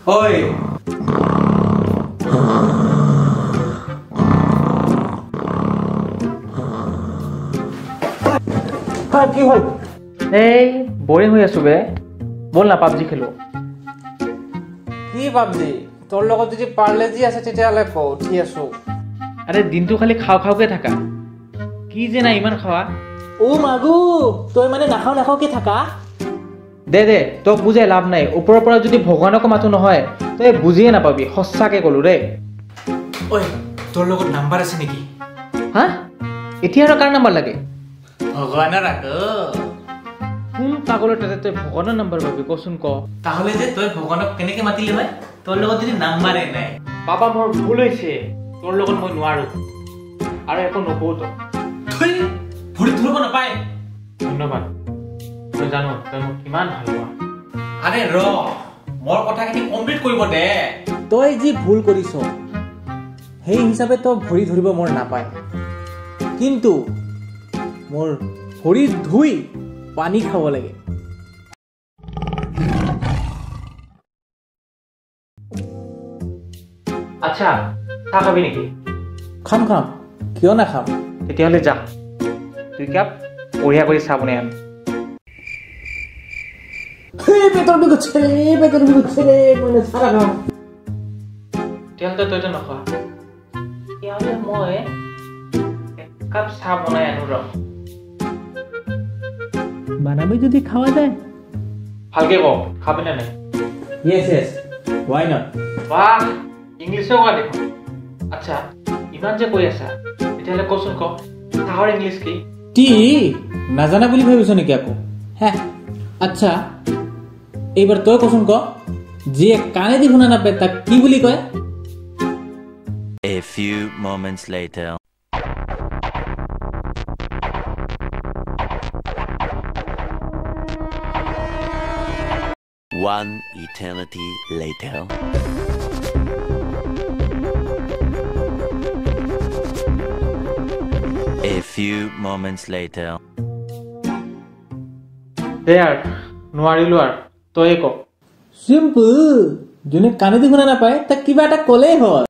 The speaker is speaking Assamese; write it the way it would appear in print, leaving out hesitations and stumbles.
ঐ কি হল? এই বৰিং হৈ আছো বে, বল না পাবজি খেলো। কি পাবজি? তোৰ লগত যদি পাৰ্লেজি আছে তেতিয়াহ'লে ক, উঠি আছো। আৰে দিনটো খালি খাওকে থাকা, কি যে না ইমান খাৱা। মাগু, তই মানে নাখাওকে থাকা? দে তোক বুজাই লাভ নাই, ওপৰৰ পৰা যদি ভগৱানকো মাতো নহয় তই বুজিয়ে নাপাবি, সঁচাকে ক'লো দেই। ঐ তোৰ লগত নাম্বাৰ আছে নেকি? হা? এতিয়া আৰু কাৰ নাম্বাৰ লাগে? ভগৱানৰ আকৌ। কোন পাগলৰ তাতে তই ভগৱানৰ নাম্বাৰ পাবি কচোন ক। তাহলে যে তই ভগৱানক কেনেকে মাতিলি হয়, তোৰ লগত যদি নাম্বাৰে নাই? বাবা মোৰ ভুল হৈছে, তোৰ লগত মই নোৱাৰো আৰু একো নকওঁ তো। ভৰি ধৰিব নাপায়। ধন্যবাদ, তই জানো তই মোক কিমান ভাল পোৱা। আৰে ৰ, মোৰ কথাখিনি কমপ্লিট কৰিব দে। তই যি ভুল কৰিছ সেই হিচাপে তই ভৰি ধৰিব মোৰ নাপায়, কিন্তু মোৰ ভৰি ধুই পানী খাব লাগে। আচ্ছা চাহ খাবি নেকি? খাম, কিয় নাখাম? তেতিয়াহ'লে যা, 2 কাপ বঢ়িয়া কৰি চাহ বনাই আন। পেটৰ বিষ উঠছে ৰে, মই চাহ নাখাম। তেতিয়াহ'লে তইতো নখোৱা, তেতিয়াহ'লে মই 1 কাপ চাহ বনাই আনো ৰ। বানাবি যদি খাওয়া যায়। ভালকে ক, খাবি নে নাই? yes, why not? বাহ, ইংলিছো কোৱা দেখোন। আচ্ছা ইমান যে কৈ আছা, তেতিয়াহ'লে কচোন ক চাহৰ ইংলিছ কি? টি নাজানা বুলি ভাবিছ নেকি আকৌ? হে আচ্ছা এইবাৰ তই কচোন ক, যিয়ে কাণেদি শুনা নাপায় তাক কি বুলি কয়? A few moments later. One eternity later. A few moments later. দেয়াৰ নোৱাৰিলো আৰু তয়ে ক। চিম্পল, যোনে কাণেদি শুনা নাপায় তাক কিবা এটা ক'লেই হ'ল।